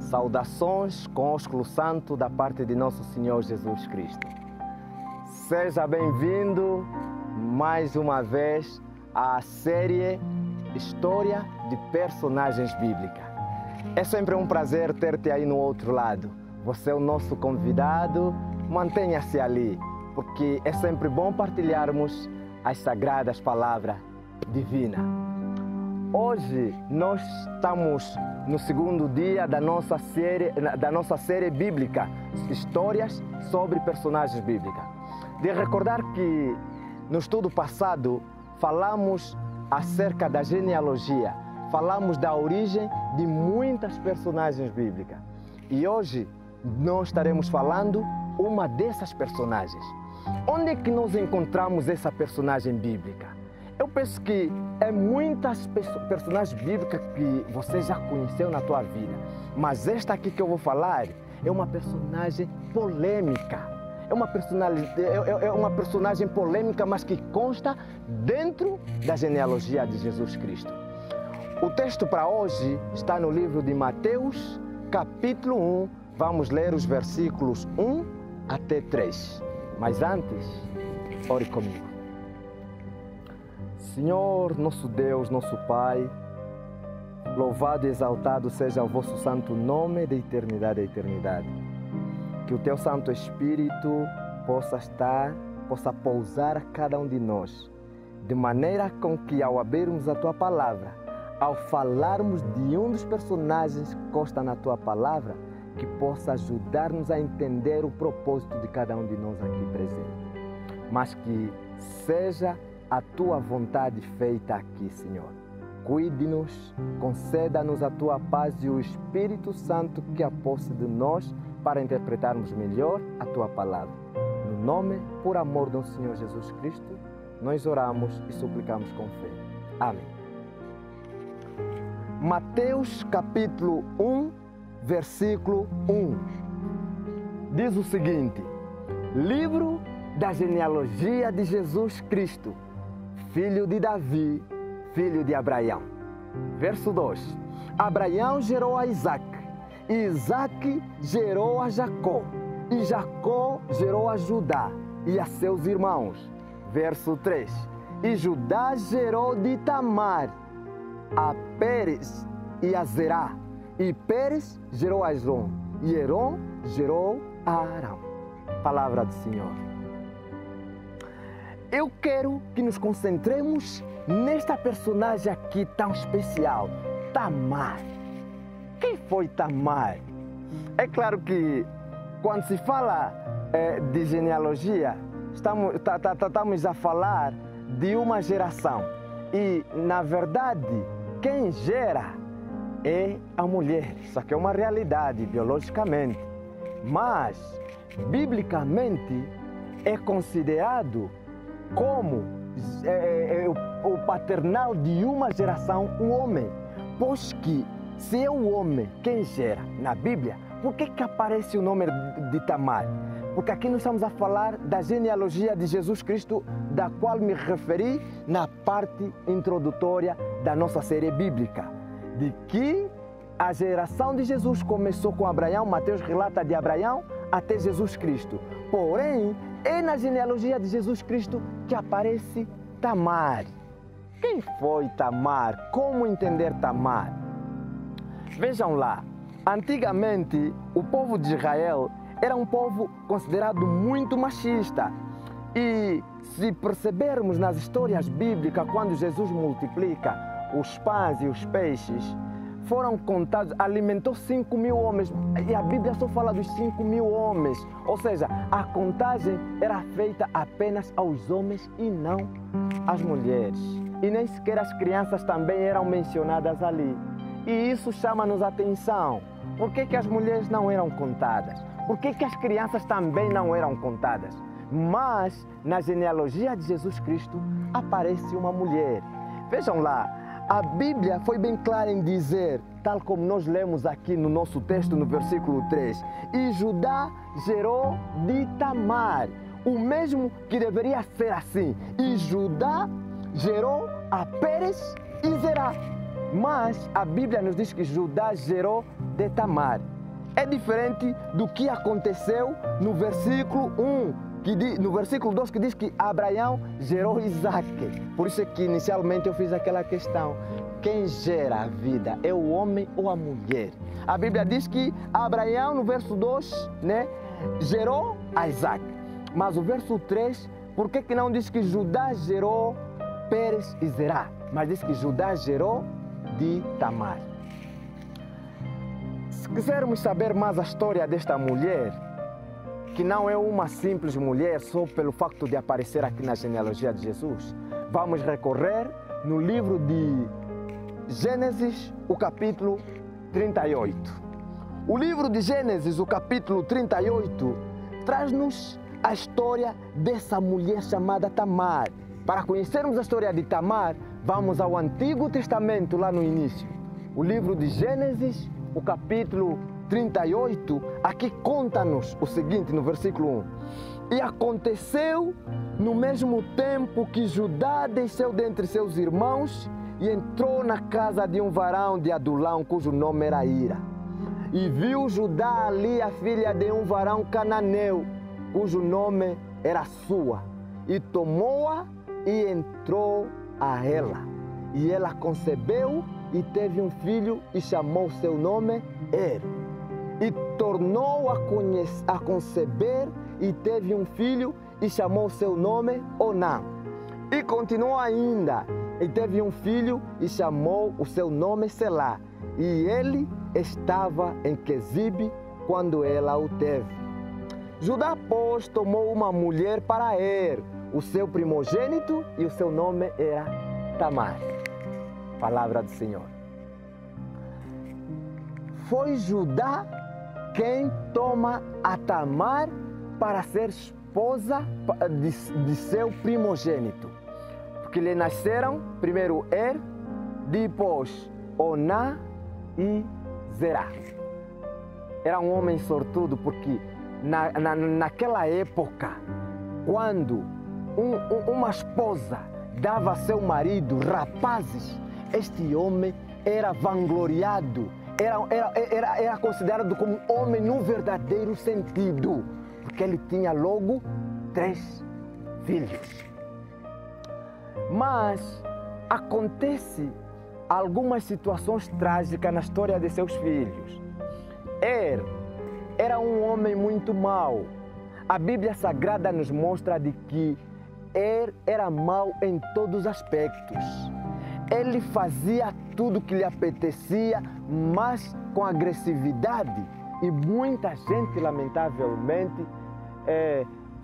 Saudações com ósculo santo da parte de nosso Senhor Jesus Cristo. Seja bem-vindo mais uma vez à série História de Personagens Bíblicas. É sempre um prazer ter-te aí no outro lado. Você é o nosso convidado, mantenha-se ali, porque é sempre bom partilharmos as sagradas palavras divinas. Hoje nós estamos no segundo dia da nossa série bíblica, Histórias sobre Personagens Bíblicos. De recordar que no estudo passado falamos acerca da genealogia, falamos da origem de muitas personagens bíblicas. E hoje nós estaremos falando uma dessas personagens. Onde é que nós encontramos essa personagem bíblica? Eu penso que é muitas personagens bíblicas que você já conheceu na tua vida. Mas esta aqui que eu vou falar é uma personagem polêmica. É uma personagem polêmica, mas que consta dentro da genealogia de Jesus Cristo. O texto para hoje está no livro de Mateus, capítulo 1. Vamos ler os versículos 1 até 3. Mas antes, ore comigo. Senhor, nosso Deus, nosso Pai, louvado e exaltado seja o vosso santo nome de eternidade a eternidade. Que o teu Santo Espírito possa pousar a cada um de nós, de maneira com que ao abrirmos a tua palavra, ao falarmos de um dos personagens que consta na tua palavra, que possa ajudar-nos a entender o propósito de cada um de nós aqui presente. Mas que seja a tua vontade feita aqui, Senhor. Cuide-nos, conceda-nos a tua paz e o Espírito Santo que aposse de nós para interpretarmos melhor a tua palavra. No nome, por amor do Senhor Jesus Cristo, nós oramos e suplicamos com fé. Amém. Mateus capítulo 1, versículo 1. Diz o seguinte: livro da genealogia de Jesus Cristo, filho de Davi, filho de Abraão. Verso 2. Abraão gerou a Isaac, e Isaac gerou a Jacó, e Jacó gerou a Judá e a seus irmãos. Verso 3. E Judá gerou de Tamar a Pérez e a Zerá, e Pérez gerou a Esrom, e Esrom gerou a Arão. Palavra do Senhor. Eu quero que nos concentremos nesta personagem aqui tão especial, Tamar. Quem foi Tamar? É claro que quando se fala de genealogia, estamos a falar de uma geração. E, na verdade, quem gera é a mulher. Isso aqui é uma realidade biologicamente. Mas, biblicamente, é considerado como o paternal de uma geração, o homem. Pois que, se é o homem quem gera na Bíblia, por que aparece o nome de Tamar? Porque aqui nós estamos a falar da genealogia de Jesus Cristo, da qual me referi na parte introdutória da nossa série bíblica. De que a geração de Jesus começou com Abraão, Mateus relata de Abraão até Jesus Cristo. Porém, é na genealogia de Jesus Cristo que aparece Tamar. Quem foi Tamar? Como entender Tamar? Vejam lá, antigamente o povo de Israel era um povo considerado muito machista. E se percebermos nas histórias bíblicas, quando Jesus multiplica os pães e os peixes, foram contados, alimentou 5.000 homens, e a Bíblia só fala dos 5.000 homens, ou seja, a contagem era feita apenas aos homens e não às mulheres. E nem sequer as crianças também eram mencionadas ali. E isso chama-nos a atenção. Por que as mulheres não eram contadas? Por que as crianças também não eram contadas? Mas na genealogia de Jesus Cristo aparece uma mulher. Vejam lá, a Bíblia foi bem clara em dizer, tal como nós lemos aqui no nosso texto, no versículo 3, e Judá gerou de Tamar, o mesmo que deveria ser assim, e Judá gerou a Pérez e Zerá. Mas a Bíblia nos diz que Judá gerou de Tamar. é diferente do que aconteceu no versículo 1, no versículo 2, que diz que Abraão gerou Isaac. Por isso é que inicialmente eu fiz aquela questão: quem gera a vida, é o homem ou a mulher? A Bíblia diz que Abraão, no verso 2, gerou a Isaac. Mas o verso 3, por que não diz que Judá gerou Pérez e Zerá, mas diz que Judá gerou de Tamar? Se quisermos saber mais a história desta mulher, que não é uma simples mulher só pelo facto de aparecer aqui na genealogia de Jesus, vamos recorrer no livro de Gênesis, o capítulo 38. O livro de Gênesis, o capítulo 38, traz-nos a história dessa mulher chamada Tamar. Para conhecermos a história de Tamar, vamos ao Antigo Testamento, lá no início. O livro de Gênesis, o capítulo 38, aqui conta-nos o seguinte, no versículo 1. E aconteceu no mesmo tempo que Judá desceu dentre seus irmãos e entrou na casa de um varão de Adulão, cujo nome era Ira. E viu Judá ali a filha de um varão cananeu, cujo nome era Sua, e tomou-a e entrou a ela. E ela concebeu e teve um filho e chamou seu nome Er. E tornou a conceber e teve um filho e chamou seu nome Onã. E continuou ainda e teve um filho e chamou o seu nome Selá. E ele estava em Quezibe quando ela o teve. Judá, pois, tomou uma mulher para Er, o seu primogênito, e o seu nome era Tamar. Palavra do Senhor. Foi Judá quem toma a Tamar para ser esposa de seu primogênito. Porque lhe nasceram primeiro Er, depois Onã e Zerá. Era um homem sortudo, porque naquela época, quando uma esposa dava a seu marido rapazes, este homem era vangloriado, era considerado como um homem no verdadeiro sentido, porque ele tinha logo 3 filhos. Mas acontece algumas situações trágicas na história de seus filhos. Er era um homem muito mau. A Bíblia Sagrada nos mostra de que Er era mau em todos os aspectos. Ele fazia tudo que lhe apetecia, mas com agressividade. E muita gente, lamentavelmente,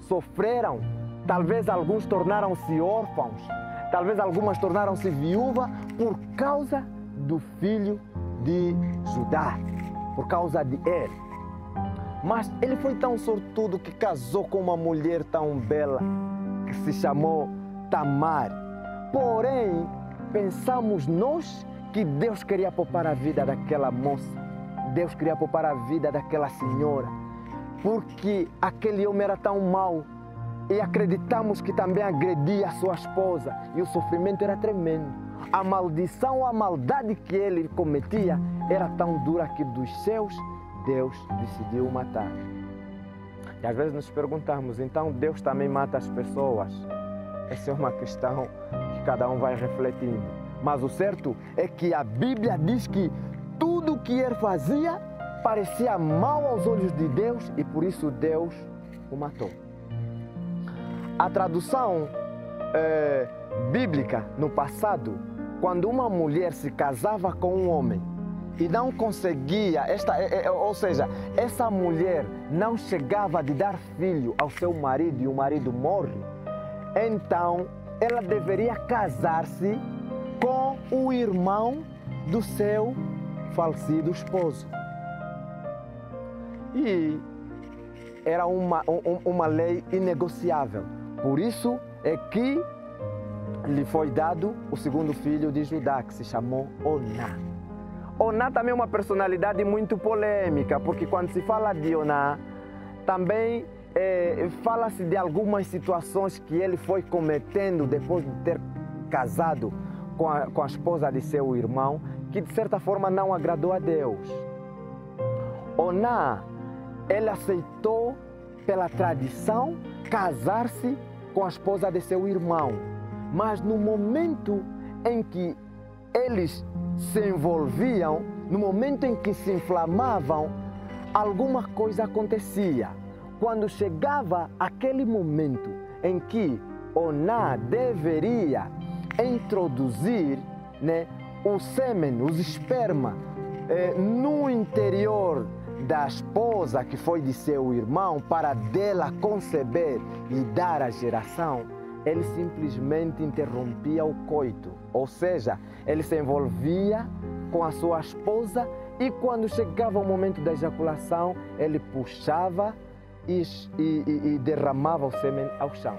sofreram. Talvez alguns tornaram-se órfãos. Talvez algumas tornaram-se viúvas por causa do filho de Judá, por causa de Er. Mas ele foi tão sortudo que casou com uma mulher tão bela, que se chamou Tamar. Porém, pensamos nós que Deus queria poupar a vida daquela moça. Deus queria poupar a vida daquela senhora, porque aquele homem era tão mau. E acreditamos que também agredia a sua esposa. E o sofrimento era tremendo. A maldição, a maldade que ele cometia era tão dura que dos céus Deus decidiu matar. E às vezes nos perguntamos, então Deus também mata as pessoas? Essa é uma questão que cada um vai refletindo. Mas o certo é que a Bíblia diz que tudo o que ele fazia parecia mal aos olhos de Deus e por isso Deus o matou. A tradução bíblica no passado, quando uma mulher se casava com um homem e não conseguia, ou seja, essa mulher não chegava de dar filho ao seu marido e o marido morre, então ela deveria casar-se com o irmão do seu falecido esposo. E era uma lei inegociável. Por isso é que lhe foi dado o segundo filho de Judá, que se chamou Onã. Onã também é uma personalidade muito polêmica, porque quando se fala de Onã, também fala-se de algumas situações que ele foi cometendo depois de ter casado com a esposa de seu irmão, que de certa forma não agradou a Deus. Oná, ele aceitou pela tradição casar-se com a esposa de seu irmão. Mas no momento em que eles se envolviam, no momento em que se inflamavam, alguma coisa acontecia. Quando chegava aquele momento em que Oná deveria introduzir, né, o sêmen, os esperma, no interior da esposa que foi de seu irmão para dela conceber e dar a geração, ele simplesmente interrompia o coito, ou seja, ele se envolvia com a sua esposa e quando chegava o momento da ejaculação, ele puxava e derramava o sêmen ao chão.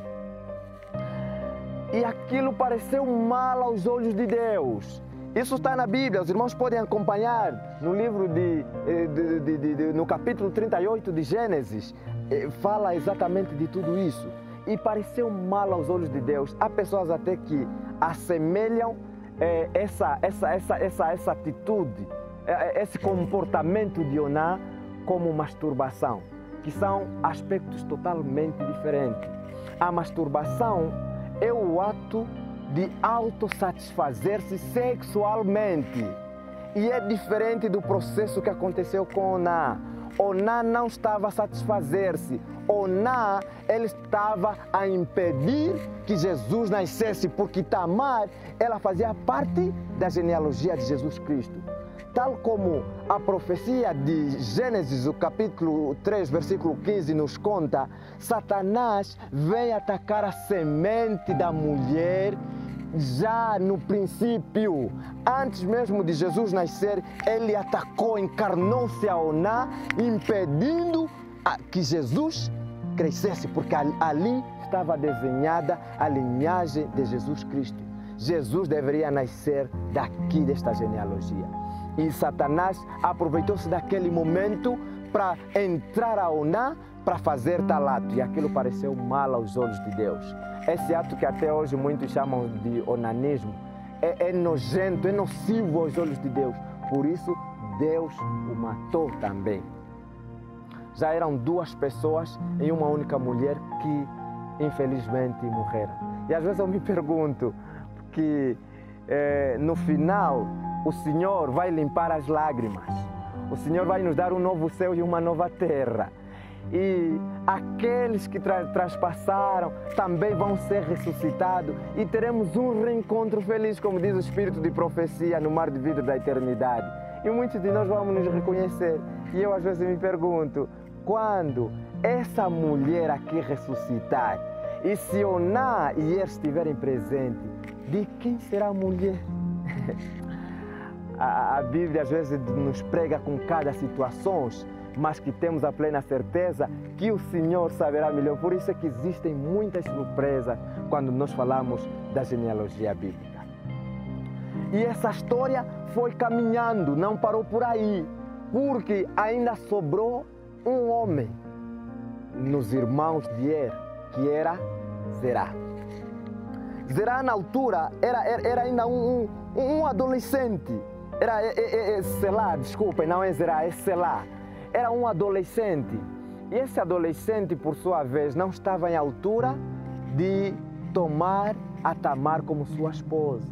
E aquilo pareceu mal aos olhos de Deus. Isso está na Bíblia, os irmãos podem acompanhar no livro no capítulo 38 de Gênesis, fala exatamente de tudo isso. E pareceu mal aos olhos de Deus. Há pessoas até que assemelham essa atitude, esse comportamento de Oná como masturbação, que são aspectos totalmente diferentes. A masturbação é o ato de autossatisfazer-se sexualmente. E é diferente do processo que aconteceu com Oná. Oná não estava a satisfazer-se. Oná, ele estava a impedir que Jesus nascesse, porque Tamar, ela fazia parte da genealogia de Jesus Cristo. Tal como a profecia de Gênesis, o capítulo 3, versículo 15, nos conta, Satanás vem atacar a semente da mulher já no princípio. Antes mesmo de Jesus nascer, ele atacou, encarnou-se a Oná, impedindo que Jesus crescesse, porque ali estava desenhada a linhagem de Jesus Cristo. Jesus deveria nascer daqui, desta genealogia. E Satanás aproveitou-se daquele momento para entrar a Oná para fazer tal ato. E aquilo pareceu mal aos olhos de Deus. Esse ato que até hoje muitos chamam de onanismo é nojento, é nocivo aos olhos de Deus. Por isso, Deus o matou também. Já eram duas pessoas em uma única mulher que infelizmente morreram. E às vezes eu me pergunto que no final o Senhor vai limpar as lágrimas. O Senhor vai nos dar um novo céu e uma nova terra. E aqueles que traspassaram também vão ser ressuscitados e teremos um reencontro feliz, como diz o Espírito de profecia, no mar de vidro da eternidade. E muitos de nós vamos nos reconhecer. E eu às vezes me pergunto, quando essa mulher aqui ressuscitar, e se Oná e Er estiverem presentes, de quem será a mulher? A Bíblia às vezes nos prega com cada situação, mas que temos a plena certeza que o Senhor saberá melhor. Por isso é que existem muitas surpresas quando nós falamos da genealogia bíblica. E essa história foi caminhando, não parou por aí, porque ainda sobrou um homem nos irmãos de Er, que era Zerá. Zerá, na altura, era ainda um adolescente. Era Selá, desculpem, não é Zerá, é Selá. Era um adolescente. E esse adolescente, por sua vez, não estava em altura de tomar a Tamar como sua esposa.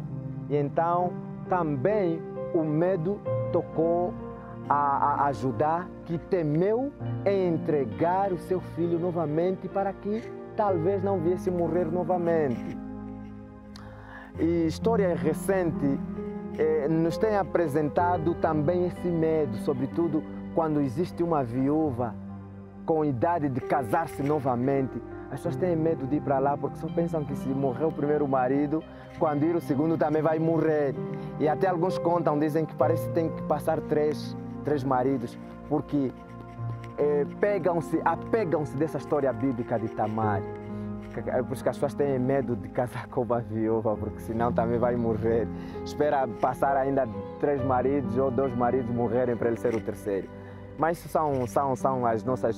E então, também, o medo tocou a Judá, que temeu em entregar o seu filho novamente para que talvez não viesse morrer novamente. E história recente nos tem apresentado também esse medo, sobretudo quando existe uma viúva com idade de casar-se novamente. As pessoas têm medo de ir para lá porque só pensam que se morrer o primeiro marido, quando ir o segundo também vai morrer. E até alguns contam, dizem que parece que tem que passar três maridos, porque apegam-se dessa história bíblica de Tamar. Por isso que as pessoas têm medo de casar com uma viúva, porque senão também vai morrer. Espera passar ainda 3 maridos ou 2 maridos morrerem para ele ser o terceiro. Mas isso são as nossas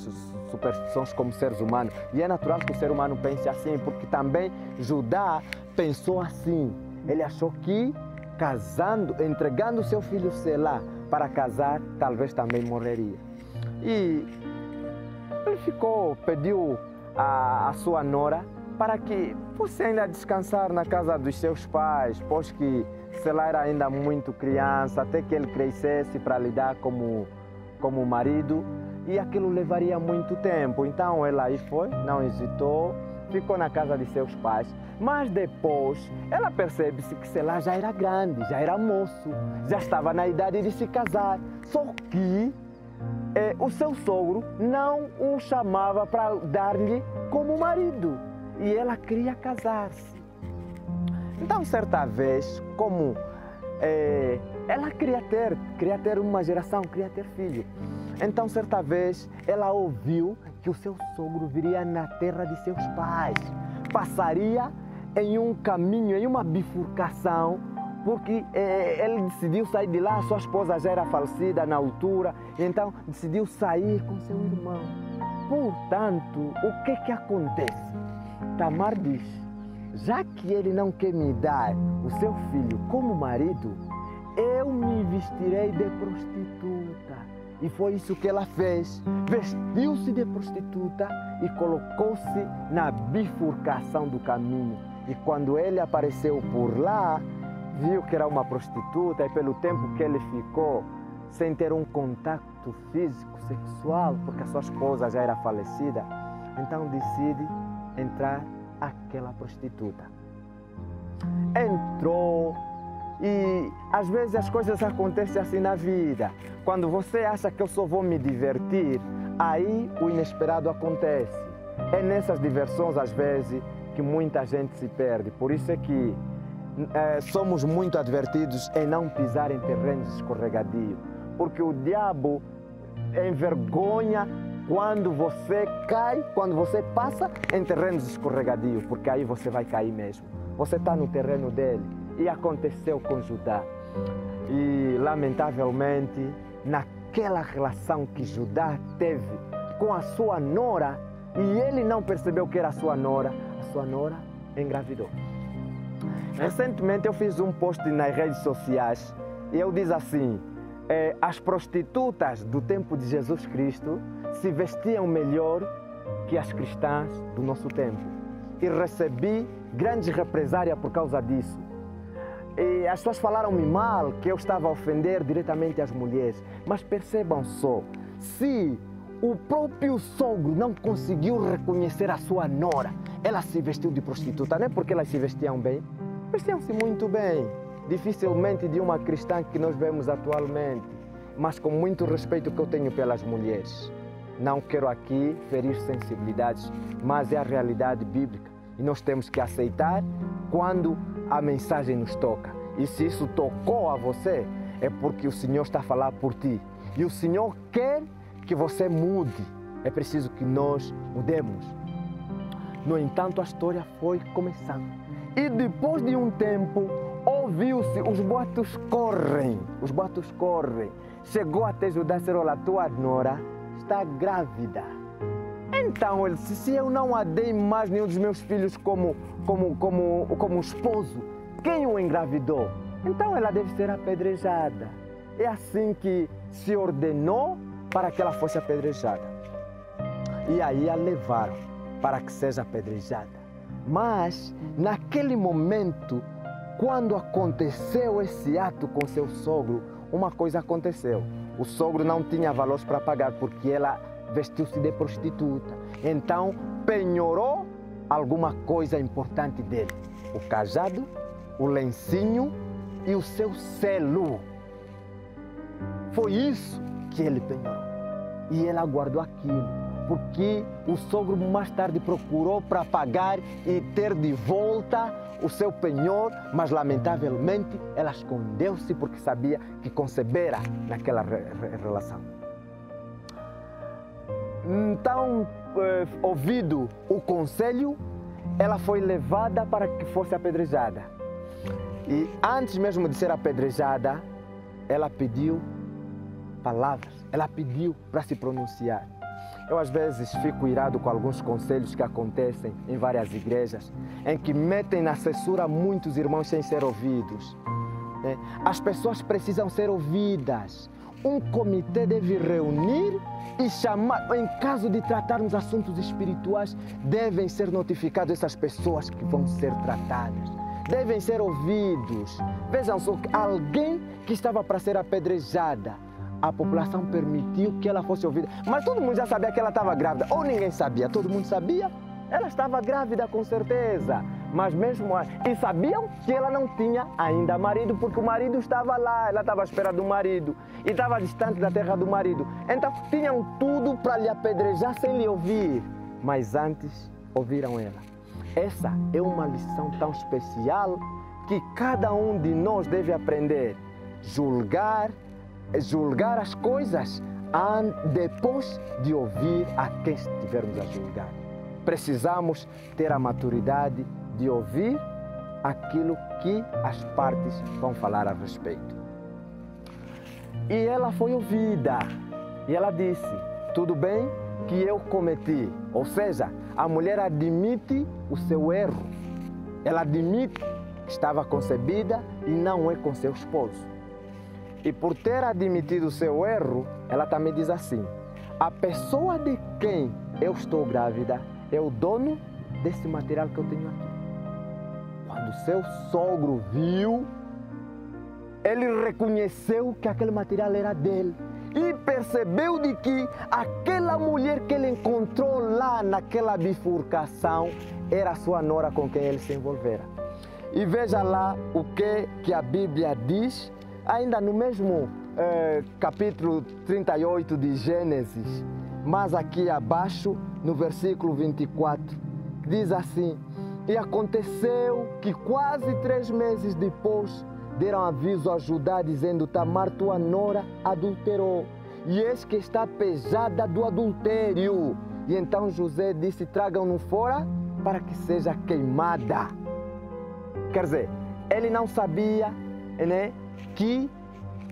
superstições como seres humanos. E é natural que o ser humano pense assim, porque também Judá pensou assim. Ele achou que entregando seu filho Selá para casar, talvez também morreria. E ele pediu a sua nora para que fosse ainda descansar na casa dos seus pais, pois que Selá era ainda muito criança, até que ele crescesse para lidar como marido, e aquilo levaria muito tempo. Então ela aí foi, não hesitou, ficou na casa de seus pais. Mas depois ela percebe-se que Selá já era grande, já era moço, já estava na idade de se casar. Só que o seu sogro não o chamava para dar-lhe como marido. E ela queria casar-se. Então, certa vez, como ela queria ter uma geração, queria ter filho. Então, certa vez, ela ouviu que o seu sogro viria na terra de seus pais. Passaria em um caminho, em uma bifurcação, porque ele decidiu sair de lá, sua esposa já era falecida na altura, então decidiu sair com seu irmão. Portanto, o que acontece? Tamar diz, já que ele não quer me dar o seu filho como marido, eu me vestirei de prostituta. E foi isso que ela fez. Vestiu-se de prostituta e colocou-se na bifurcação do caminho. E quando ele apareceu por lá, viu que era uma prostituta, e pelo tempo que ele ficou sem ter um contato físico, sexual, porque a sua esposa já era falecida, então decide entrar aquela prostituta. Entrou, e às vezes as coisas acontecem assim na vida. Quando você acha que eu só vou me divertir, aí o inesperado acontece. É nessas diversões, às vezes, que muita gente se perde. Por isso é que somos muito advertidos em não pisar em terrenos escorregadios. Porque o diabo envergonha quando você cai, quando você passa em terrenos escorregadios, porque aí você vai cair mesmo. Você está no terreno dele. E aconteceu com Judá. E, lamentavelmente, naquela relação que Judá teve com a sua nora, e ele não percebeu que era a sua nora engravidou. Recentemente eu fiz um post nas redes sociais e eu disse assim, as prostitutas do tempo de Jesus Cristo se vestiam melhor que as cristãs do nosso tempo. E recebi grandes represálias por causa disso. E as pessoas falaram-me mal, que eu estava a ofender diretamente as mulheres. Mas percebam só, se o próprio sogro não conseguiu reconhecer a sua nora, ela se vestiu de prostituta, não é porque elas se vestiam bem? Vestiam-se muito bem, dificilmente de uma cristã que nós vemos atualmente, mas com muito respeito que eu tenho pelas mulheres. Não quero aqui ferir sensibilidades, mas é a realidade bíblica e nós temos que aceitar quando a mensagem nos toca. E se isso tocou a você, é porque o Senhor está a falar por ti. E o Senhor quer que você mude. É preciso que nós mudemos. No entanto, a história foi começando. E depois de um tempo, ouviu-se, os boatos correm. Chegou até Judá, disse, olha, a tua nora está grávida. Então ele disse, se eu não a dei mais nenhum dos meus filhos como esposo, quem o engravidou? Então ela deve ser apedrejada. É assim que se ordenou para que ela fosse apedrejada. E aí a levaram para que seja apedrejada. Mas naquele momento, quando aconteceu esse ato com seu sogro, uma coisa aconteceu. O sogro não tinha valores para pagar porque ela vestiu-se de prostituta. Então, penhorou alguma coisa importante dele. O cajado, o lencinho e o seu selo. Foi isso que ele penhorou. E ela guardou aquilo, porque o sogro mais tarde procurou para pagar e ter de volta o seu penhor, mas lamentavelmente ela escondeu-se porque sabia que concebera naquela relação. Então, ouvido o conselho, ela foi levada para que fosse apedrejada. E antes mesmo de ser apedrejada, ela pediu palavras, ela pediu para se pronunciar. Eu às vezes fico irado com alguns conselhos que acontecem em várias igrejas, em que metem na censura muitos irmãos sem ser ouvidos. As pessoas precisam ser ouvidas. um comitê deve reunir e chamar, em caso de tratarmos assuntos espirituais, devem ser notificadas essas pessoas que vão ser tratadas. Devem ser ouvidos. Vejam só, que alguém que estava para ser apedrejada, a população permitiu que ela fosse ouvida. Mas todo mundo já sabia que ela estava grávida. Ou ninguém sabia, todo mundo sabia. Ela estava grávida com certeza. Mas mesmo e sabiam que ela não tinha ainda marido, porque o marido estava lá, ela estava à espera do marido e estava distante da terra do marido. Então tinham tudo para lhe apedrejar sem lhe ouvir. Mas antes ouviram ela. Essa é uma lição tão especial que cada um de nós deve aprender. Julgar as coisas depois de ouvir a quem estivermos a julgar. Precisamos ter a maturidade de ouvir aquilo que as partes vão falar a respeito. E ela foi ouvida e ela disse: tudo bem que eu cometi. Ou seja, a mulher admite o seu erro. Ela admite que estava concebida e não é com seu esposo. E por ter admitido o seu erro, ela também diz assim: a pessoa de quem eu estou grávida é o dono desse material que eu tenho aqui. Quando seu sogro viu, ele reconheceu que aquele material era dele e percebeu de que aquela mulher que ele encontrou lá naquela bifurcação era a sua nora com quem ele se envolvera. E veja lá o que a Bíblia diz, ainda no mesmo capítulo 38 de Gênesis, mas aqui abaixo, no versículo 24, diz assim: e aconteceu que quase 3 meses depois deram aviso a Judá, dizendo: Tamar, tua nora, adulterou, e eis que está pesada do adultério. E então José disse: tragam-no fora para que seja queimada. Quer dizer, ele não sabia, né, que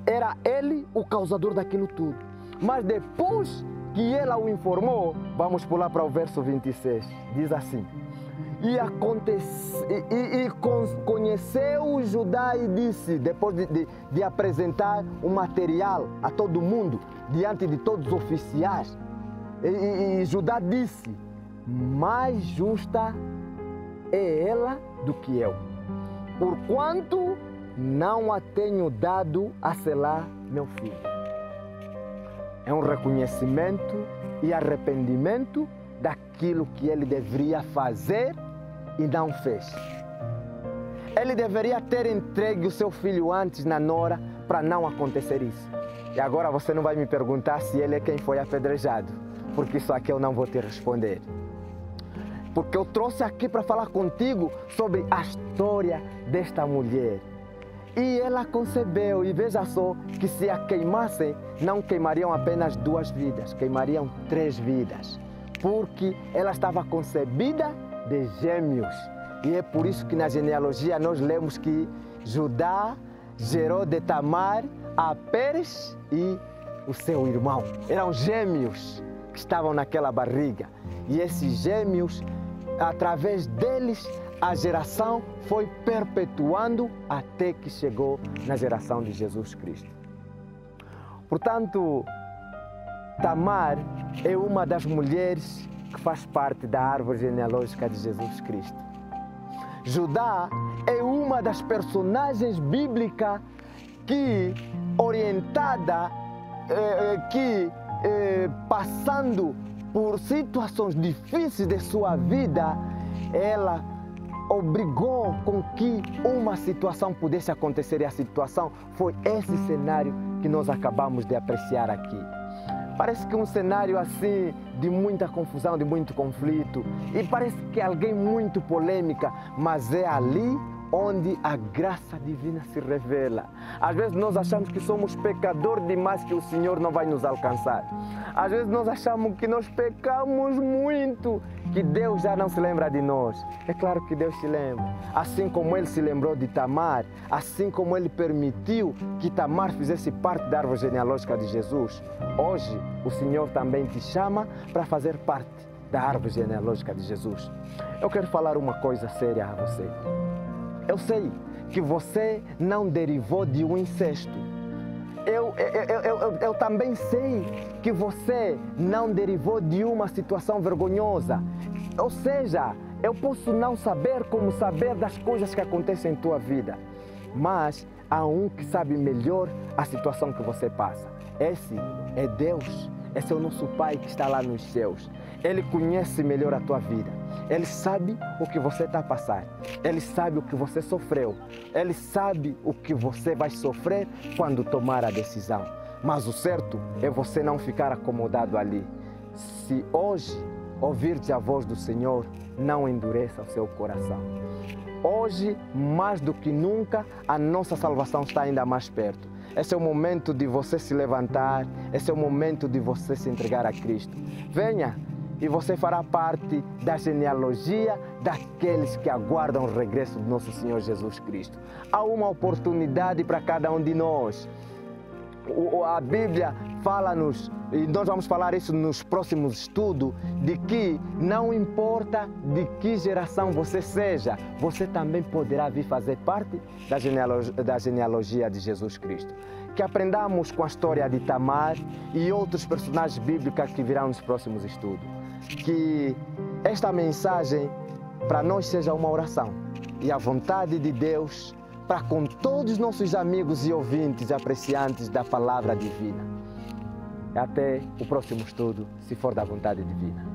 era ele o causador daquilo tudo. Mas depois que ela o informou, vamos pular para o verso 26, diz assim: conheceu Judá e disse, depois de apresentar o material a todo mundo, diante de todos os oficiais, e Judá disse: mais justa é ela do que eu, porquanto não a tenho dado a selar meu filho. É um reconhecimento e arrependimento daquilo que ele deveria fazer e não fez. Ele deveria ter entregue o seu filho antes na nora para não acontecer isso. E agora você não vai me perguntar se ele é quem foi apedrejado, porque isso aqui eu não vou te responder. Porque eu trouxe aqui para falar contigo sobre a história desta mulher. E ela concebeu, e veja só que se a queimassem, não queimariam apenas 2 vidas, queimariam 3 vidas. Porque ela estava concebida de gêmeos. E é por isso que na genealogia nós lemos que Judá gerou de Tamar a Pérez e o seu irmão. Eram gêmeos que estavam naquela barriga. E esses gêmeos, através deles, a geração foi perpetuando até que chegou na geração de Jesus Cristo. Portanto, Tamar é uma das mulheres que faz parte da árvore genealógica de Jesus Cristo. Judá é uma das personagens bíblicas que, orientada, passando por situações difíceis de sua vida, ela obrigou com que uma situação pudesse acontecer, e a situação foi esse cenário que nós acabamos de apreciar aqui. Parece que um cenário assim de muita confusão, de muito conflito, e parece que alguém muito polêmica, mas é ali onde a graça divina se revela. Às vezes nós achamos que somos pecadores demais, que o Senhor não vai nos alcançar. Às vezes nós achamos que nós pecamos muito, que Deus já não se lembra de nós. É claro que Deus se lembra. Assim como Ele se lembrou de Tamar, assim como Ele permitiu que Tamar fizesse parte da árvore genealógica de Jesus, hoje o Senhor também te chama para fazer parte da árvore genealógica de Jesus. Eu quero falar uma coisa séria a você. Eu sei que você não derivou de um incesto. eu também sei que você não derivou de uma situação vergonhosa. Ou seja, eu posso não saber como saber das coisas que acontecem em tua vida, mas há um que sabe melhor a situação que você passa. Esse é Deus. Esse é o nosso Pai que está lá nos céus. Ele conhece melhor a tua vida. Ele sabe o que você está a passar. Ele sabe o que você sofreu. Ele sabe o que você vai sofrer quando tomar a decisão. Mas o certo é você não ficar acomodado ali. Se hoje ouvirdes a voz do Senhor, não endureça o seu coração. Hoje, mais do que nunca, a nossa salvação está ainda mais perto. Esse é o momento de você se levantar, esse é o momento de você se entregar a Cristo. Venha e você fará parte da genealogia daqueles que aguardam o regresso do nosso Senhor Jesus Cristo. Há uma oportunidade para cada um de nós. A Bíblia fala-nos, e nós vamos falar isso nos próximos estudos, de que não importa de que geração você seja, você também poderá vir fazer parte da genealogia de Jesus Cristo. Que aprendamos com a história de Tamar e outros personagens bíblicos que virão nos próximos estudos. Que esta mensagem para nós seja uma oração e a vontade de Deus para com todos os nossos amigos e ouvintes apreciantes da palavra divina. Até o próximo estudo, se for da vontade divina.